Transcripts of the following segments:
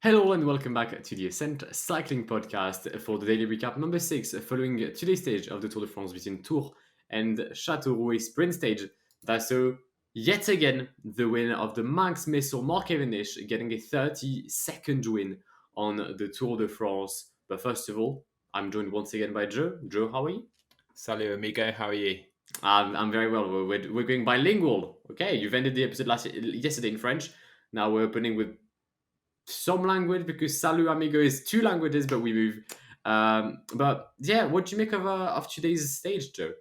Hello and welcome back to the Ascent cycling podcast for the daily recap number 6 following today's stage of the Tour de France between Tours and Châteauroux sprint stage that saw yet again the win of the Manx Missile Mark Cavendish getting a 32nd win on the Tour de France. But first of all, I'm joined once again by Joe. Joe, how are you? Salut amigo, how are you? I'm very well. We're going bilingual. Okay, you've ended the episode yesterday in French. Now we're opening with some language because Salut Amigo is two languages, but we move. But yeah, what do you make of today's stage, Joe?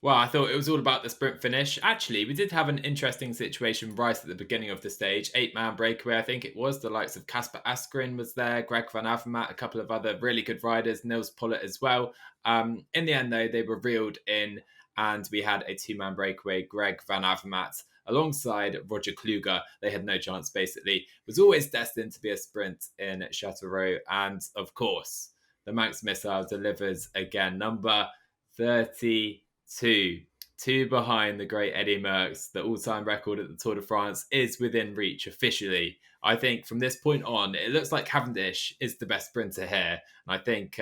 Well, I thought it was all about the sprint finish. Actually, we did have an interesting situation right at the beginning of the stage. 8-man breakaway, I think it was. The likes of Casper Asgreen was there, Greg Van Avermaet, a couple of other really good riders, Nils Pollitt as well. In the end, though, they were reeled in and we had a 2-man breakaway, Greg Van Avermaet, alongside Roger Kluger. They had no chance, basically. It was always destined to be a sprint in Châteauroux. And, of course, the Manx Missile delivers again. Number 32. Two behind the great Eddie Merckx. The all-time record at the Tour de France is within reach officially. I think from this point on, it looks like Cavendish is the best sprinter here. And I think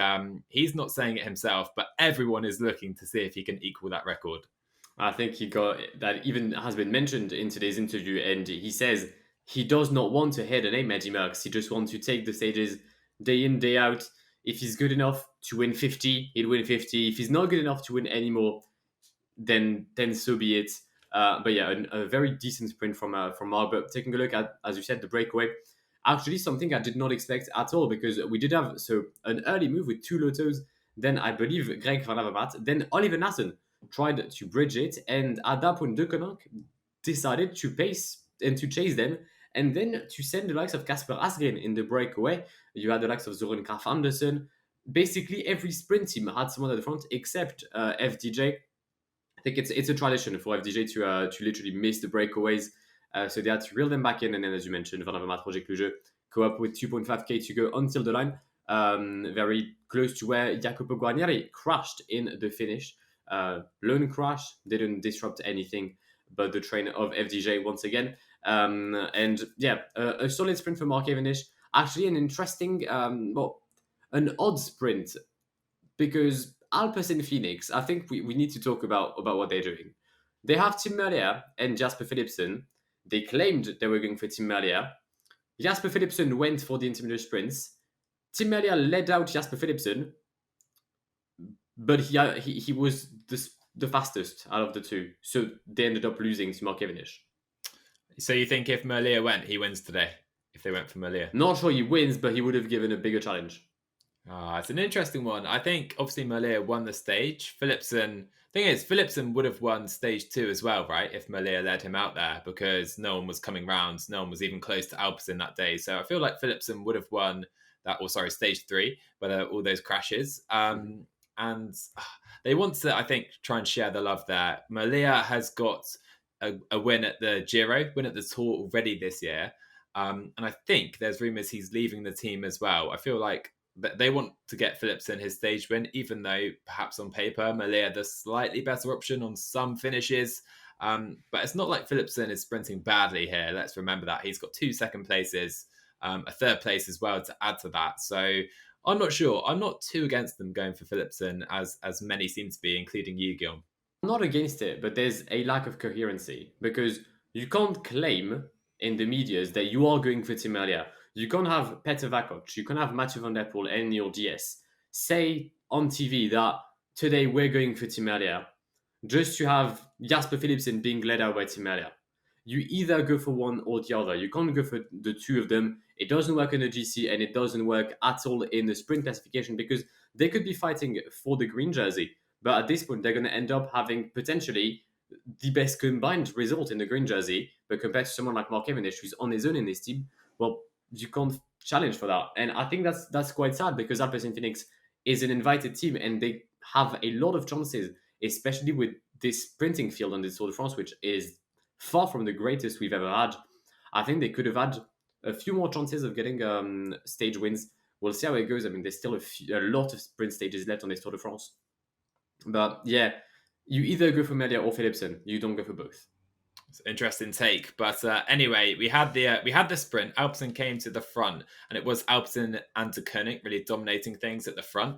he's not saying it himself, but everyone is looking to see if he can equal that record. I think he got that even has been mentioned in today's interview, and he says he does not want to head an name Eddie Merckx. He just wants to take the stages day in, day out. If he's good enough to win 50, he'll win 50. If he's not good enough to win anymore, then so be it. But yeah, a very decent sprint from Mark. But taking a look at, as you said, the breakaway, actually something I did not expect at all because we did have an early move with two Lotos. Then I believe Greg Van Avermaet, then Oliver Nassen tried to bridge it, and at that point, De Koninck decided to pace and to chase them, and then to send the likes of Casper Asgreen in the breakaway. You had the likes of Zoran Kraf Andersen. Basically, every sprint team had someone at the front except FDJ. I think it's a tradition for FDJ to literally miss the breakaways. So they had to reel them back in, and then as you mentioned, Van Avermaet, Roger Kluge go up with 2.5k to go until the line, very close to where Jacopo Guarnieri crashed in the finish. Lone crash didn't disrupt anything but the train of FDJ once again. And yeah, a solid sprint for Mark Cavendish. Actually, an interesting, an odd sprint because Alpecin Phoenix, I think we need to talk about what they're doing. They have Tim Merlier and Jasper Philipsen. They claimed they were going for Tim Merlier. Jasper Philipsen went for the intermediate sprints. Tim Merlier led out Jasper Philipsen, but he was the fastest out of the two. So they ended up losing to Mark Cavendish. So you think if Merlier went, he wins today? If they went for Merlier? Not sure he wins, but he would have given a bigger challenge. It's an interesting one. I think obviously Merlier won the stage. Philipsen would have won stage 2 as well, right? If Merlier led him out there because no one was coming round. No one was even close to Alpecin that day. So I feel like Philipsen would have won that, stage 3, but all those crashes. And they want to, I think, try and share the love there. Merlier has got a win at the Giro, win at the Tour already this year. And I think there's rumours he's leaving the team as well. I feel like they want to get Philipsen his stage win, even though perhaps on paper, Merlier the slightly better option on some finishes. But it's not like Philipsen is sprinting badly here. Let's remember that. He's got 2 second places, a third place as well to add to that. So I'm not sure. I'm not too against them going for Philipsen, as many seem to be, including you, Guillaume. I'm not against it, but there's a lack of coherency because you can't claim in the medias that you are going for Tim Merlier. You can't have Peter Vakoc, you can't have Mathieu van der Poel and your DS say on TV that today we're going for Tim Merlier just to have Jasper Philipsen being led out by Tim Merlier. You either go for one or the other. You can't go for the two of them. It doesn't work in the GC and it doesn't work at all in the sprint classification because they could be fighting for the green jersey. But at this point, they're going to end up having potentially the best combined result in the green jersey. But compared to someone like Mark Cavendish, who's on his own in this team, well, you can't challenge for that. And I think that's quite sad because Alpecin Phoenix is an invited team and they have a lot of chances, especially with this sprinting field on the Tour de France, which is far from the greatest we've ever had. I think they could have had a few more chances of getting stage wins. We'll see how it goes. I mean, there's still a lot of sprint stages left on this Tour de France. But yeah, you either go for Merlier or Philipsen. You don't go for both. It's an interesting take, but anyway, we had the sprint. Alpecin came to the front, and it was Alpecin and De Koenig really dominating things at the front.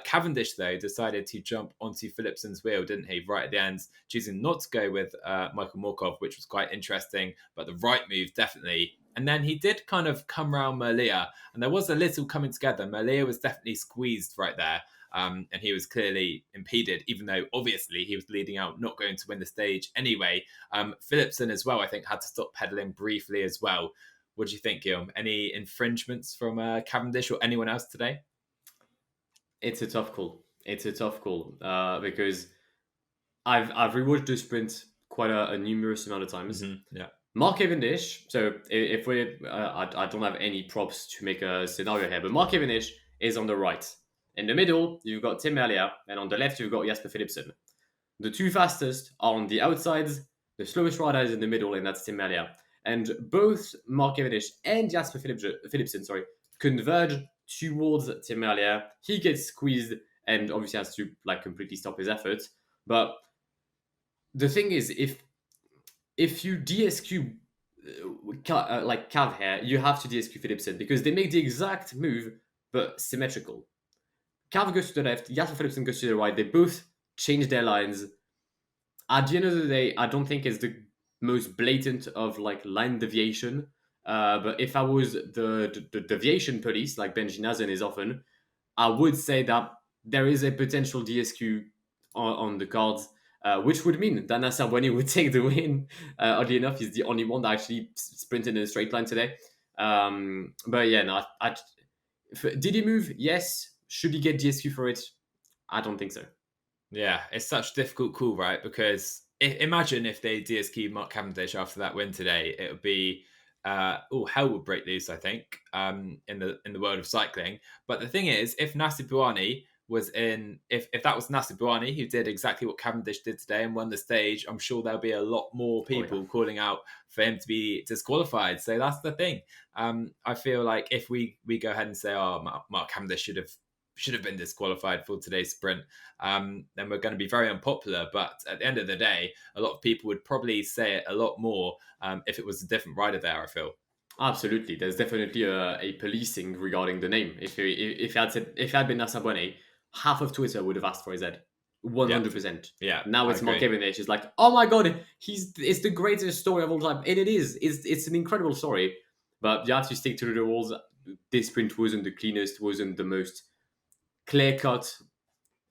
Cavendish though decided to jump onto Philipsen's wheel, didn't he? Right at the end, choosing not to go with Michael Morkov, which was quite interesting, but the right move definitely. And then he did kind of come round Merlier, and there was a little coming together. Merlier was definitely squeezed right there. And he was clearly impeded, even though obviously he was leading out, not going to win the stage anyway. Philipsen as well, I think, had to stop pedalling briefly as well. What do you think, Guillaume? Any infringements from Cavendish or anyone else today? It's a tough call. Because I've rewatched the sprint quite a numerous amount of times. Yeah. Mark Cavendish. So if we, I don't have any props to make a scenario here, but Mark Cavendish is on the right. In the middle, you've got Tim Merlier, and on the left, you've got Jasper Philipsen. The two fastest are on the outsides. The slowest rider is in the middle, and that's Tim Merlier. And both Mark Cavendish and Jasper Philipsen, converge towards Tim Merlier. He gets squeezed and obviously has to completely stop his efforts. But the thing is, if you DSQ Cav here, you have to DSQ Philipsen because they make the exact move but symmetrical. Cav goes to the left, Jasper Philipsen goes to the right. They both change their lines. At the end of the day, I don't think it's the most blatant of line deviation. But if I was the deviation police, like Benji Nazen is often, I would say that there is a potential DSQ on the cards, which would mean that Nassar Bouhanni would take the win. Oddly enough, he's the only one that actually sprinted in a straight line today. But yeah, no, did he move? Yes. Should he get DSQ for it? I don't think so. Yeah, it's such a difficult call, right? Because imagine if they DSQ Mark Cavendish after that win today, it would be hell would break loose, I think, in the world of cycling. But the thing is, if Nassar Bouhanni was if that was Nassar Bouhanni who did exactly what Cavendish did today and won the stage, I'm sure there'll be a lot more people calling out for him to be disqualified. So that's the thing. I feel like if we go ahead and say, Mark Cavendish should have been disqualified for today's sprint, then we're going to be very unpopular. But at the end of the day, a lot of people would probably say it a lot more if it was a different rider there, I feel. Absolutely. There's definitely a policing regarding the name. If it had been Nassar Bouhanni, half of Twitter would have asked for his head. 100%. Yeah. Now it's Mark Cavendish. It's like, oh my god, it's the greatest story of all time. And it is. It's an incredible story. But you have to stick to the rules. This sprint wasn't the cleanest, wasn't the most clear cut.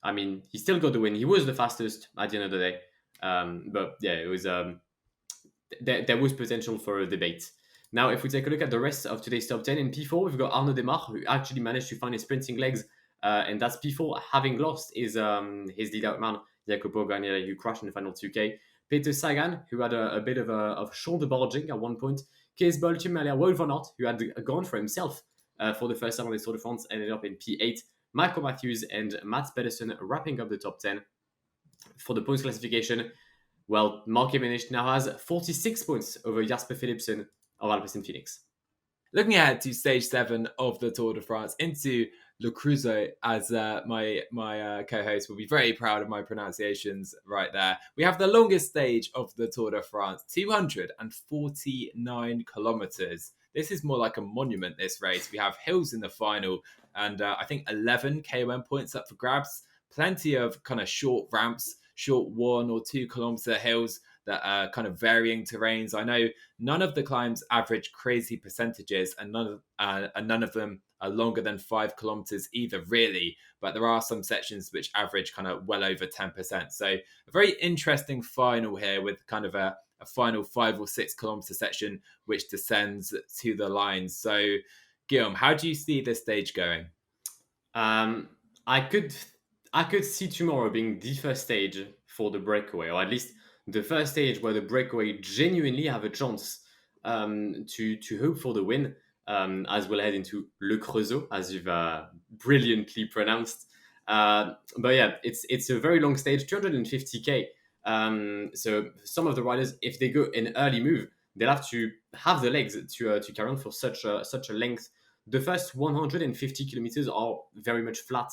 I mean, he still got the win. He was the fastest at the end of the day. But yeah, it was there was potential for a debate. Now, if we take a look at the rest of today's top 10, in P4, we've got Arnaud Demar, who actually managed to find his sprinting legs, and that's P4 having lost his lead-out man, Jacopo Guarnieri, who crashed in the final 2K. Peter Sagan, who had a bit of shoulder bulging at one point. Kees Bol, Tim Merlier, Wout van Aert, who had gone for himself for the first time on the Tour de France, ended up in P8. Michael Matthews and Mats Pedersen wrapping up the top 10. For the points classification, well, Mark Cavendish now has 46 points over Jasper Philipsen of Alpecin Phoenix. Looking ahead to stage 7 of the Tour de France, into Le Creusot, as my co-host will be very proud of my pronunciations right there. We have the longest stage of the Tour de France, 249 kilometers. This is more like a monument, this race. We have hills in the final, and I think 11 KOM points up for grabs. Plenty of kind of short ramps, short 1 or 2 kilometer hills that are kind of varying terrains. I know none of the climbs average crazy percentages, and none of them are longer than 5 kilometers either, really. But there are some sections which average kind of well over 10%. So a very interesting final here with kind of a final 5 or 6 kilometer section which descends to the lines. So, Guillaume, how do you see this stage going? I could see tomorrow being the first stage for the breakaway, or at least the first stage where the breakaway genuinely have a chance to hope for the win, as we'll head into Le Creusot, as you've brilliantly pronounced. But yeah, it's a very long stage, 250k. So some of the riders, if they go an early move, they'll have to have the legs to carry on for such a length. The first 150 kilometers are very much flat,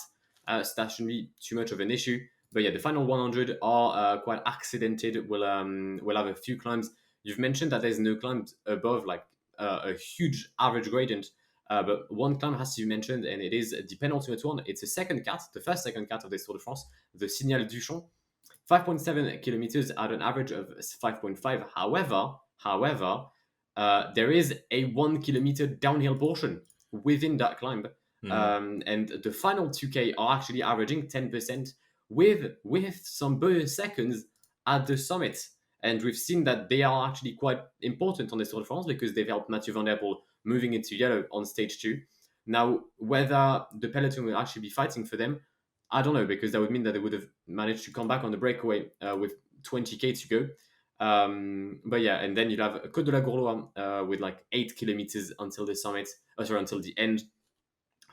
so that shouldn't be too much of an issue. But yeah, the final 100 are quite accidented. We'll have a few climbs, You've mentioned that there's no climb above like a huge average gradient, but one climb has to be mentioned, and it is the penultimate one. It's a second cat, the first second cat of this Tour de France, the Signal du Champ, 5.7 kilometers at an average of 5.5. However, there is a 1 kilometer downhill portion within that climb. And the final 2K are actually averaging 10% with some bonus seconds at the summit. And we've seen that they are actually quite important on this Tour de France because they've helped Mathieu van der Poel moving into yellow on stage 2. Now, whether the peloton will actually be fighting for them, I don't know, because that would mean that they would have managed to come back on the breakaway with 20k to go. But yeah, and then you'd have Côte de la Gourlois with like 8 kilometers until the summit, until the end.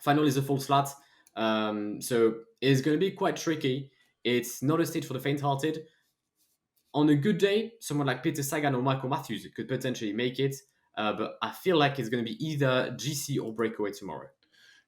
Final is a full flat, so it's going to be quite tricky. It's not a stage for the faint-hearted. On a good day, someone like Peter Sagan or Michael Matthews could potentially make it, but I feel like it's going to be either GC or breakaway tomorrow.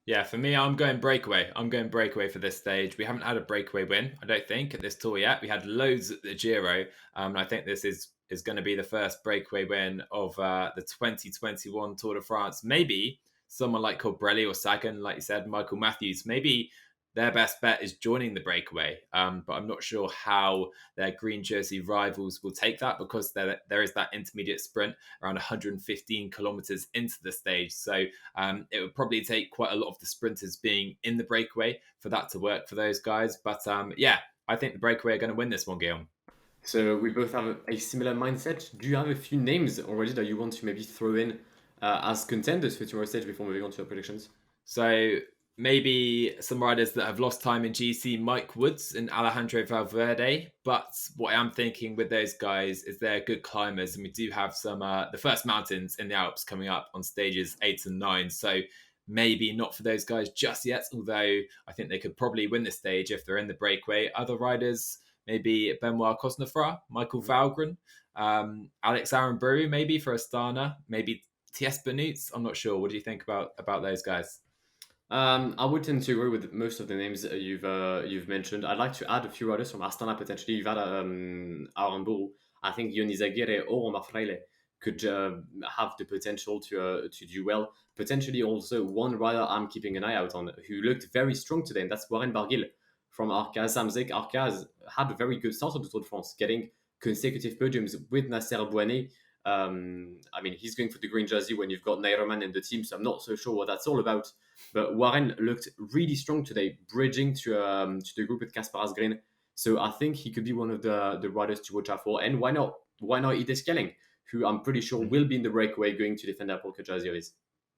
Yeah, for me, I'm going breakaway. I'm going breakaway for this stage. We haven't had a breakaway win, I don't think, at this tour yet. We had loads at the Giro. And I think this is going to be the first breakaway win of the 2021 Tour de France. Maybe someone like Colbrelli or Sagan, like you said, Michael Matthews, maybe their best bet is joining the breakaway. But I'm not sure how their green jersey rivals will take that because there is that intermediate sprint around 115 kilometers into the stage. So it would probably take quite a lot of the sprinters being in the breakaway for that to work for those guys. But yeah, I think the breakaway are going to win this one, Guillaume. So we both have a similar mindset. Do you have a few names already that you want to maybe throw in as contenders for tomorrow's stage before moving on to our predictions? So maybe some riders that have lost time in GC, Mike Woods and Alejandro Valverde. But what I am thinking with those guys is they're good climbers. And we do have some, the first mountains in the Alps coming up on stages 8 and 9. So maybe not for those guys just yet, although I think they could probably win the stage if they're in the breakaway. Other riders, maybe Benoit Cosnefroid, Michael Valgren, Alex Arenberg maybe for Astana, maybe T.S. Benutes. I'm not sure. What do you think about those guys? I would tend to agree with most of the names you've mentioned. I'd like to add a few others from Astana potentially. You've had Arenberg. I think Ioni Zagire or Omar could have the potential to do well. Potentially also one rider I'm keeping an eye out on who looked very strong today, and that's Warren Burghill from Arca Samsic. Arca has had a very good start of the Tour de France, getting consecutive podiums with Nasser Bouhanni. I mean, he's going for the green jersey when you've got Nairaman in the team, so I'm not so sure what that's all about. But Warren looked really strong today, bridging to the group with Kasper Asgreen. So I think he could be one of the riders to watch out for. And why not Ide Skelling, who I'm pretty sure will be in the breakaway going to defend that Polka jersey of his.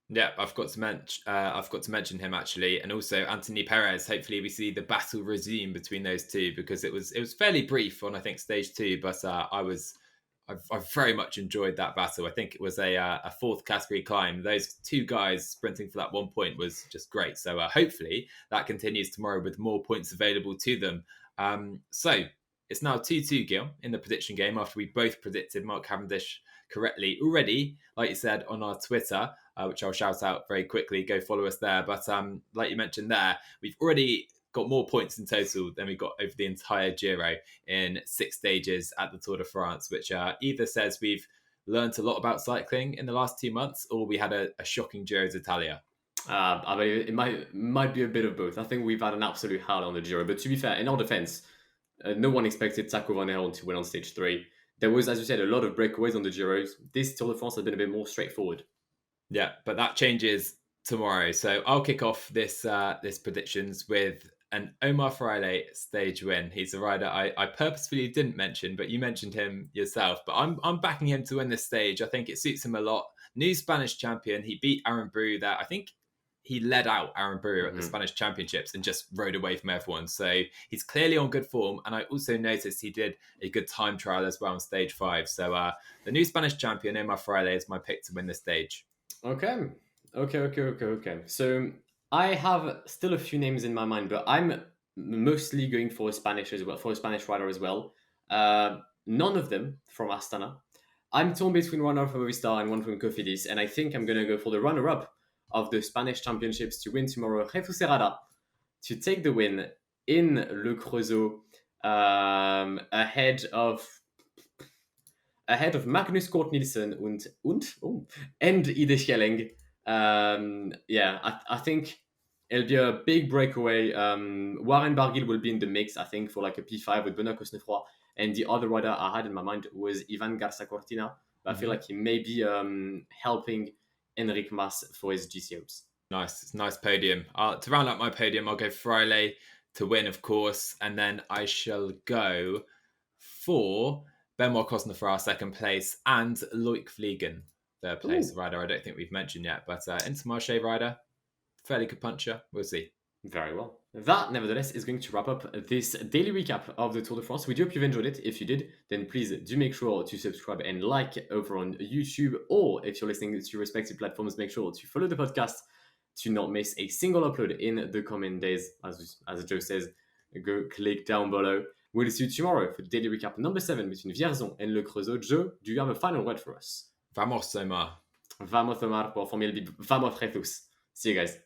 Yeah, I've got to mention him actually, and also Anthony Perez. Hopefully, we see the battle resume between those two because it was fairly brief on I think stage 2, but I very much enjoyed that battle. I think it was a fourth category climb. Those two guys sprinting for that 1 point was just great. So hopefully that continues tomorrow with more points available to them. So it's now 2-2, Gil, in the prediction game after we both predicted Mark Cavendish correctly already, like you said, on our Twitter, which I'll shout out very quickly. Go follow us there. But like you mentioned there, we've already got more points in total than we got over the entire Giro in 6 stages at the Tour de France, which either says we've learned a lot about cycling in the last 2 months or we had a shocking Giro d'Italia. I mean, it might be a bit of both. I think we've had an absolute howler on the Giro. But to be fair, in our defense, no one expected Taco Van Herel to win on stage 3. There was, as you said, a lot of breakaways on the Giros. This Tour de France has been a bit more straightforward. Yeah, but that changes tomorrow. So I'll kick off this predictions with an Omar Fraile stage win. He's a rider I purposefully didn't mention, but you mentioned him yourself. But I'm backing him to win this stage. I think it suits him a lot. New Spanish champion. He beat Arenberg there. I think he led out Arenberg at the Spanish Championships and just rode away from everyone. So he's clearly on good form. And I also noticed he did a good time trial as well on stage 5. So the new Spanish champion, Omar Fraile, is my pick to win the stage. Okay. So I have still a few names in my mind, but I'm mostly going for a Spanish rider as well. None of them from Astana. I'm torn between one from Movistar and one from Cofidis, and I think I'm going to go for the runner-up of the Spanish Championships to win tomorrow, Jesus Herrada, to take the win in Le Creusot ahead of ahead of Magnus Cort Nielsen and Ide Schelling. I think it'll be a big breakaway. Warren Burghill will be in the mix, I think, for like a P5 with Benoît Cosnefroy. And the other rider I had in my mind was Ivan Garza Cortina. But I feel like he may be helping Enric Mas for his GC hopes. Nice. It's a nice podium. To round up my podium, I'll go Freile to win, of course. And then I shall go for Benoît Cosnefroy, second place, and Loic Vliegen, third place rider. I don't think we've mentioned yet, but Intermarché rider, fairly good puncher. We'll see. Very well. That, nevertheless, is going to wrap up this daily recap of the Tour de France. We do hope you've enjoyed it. If you did, then please do make sure to subscribe and like over on YouTube, or if you're listening to your respective platforms, make sure to follow the podcast to not miss a single upload in the coming days. As Joe says, go click down below. We'll see you tomorrow for the daily recap number 7 between Vierzon and Le Creusot. Joe, do you have a final word for us? Vamos, Omar. Vamos, Omar, pour former le bib. Vamos, frère tous. See you guys.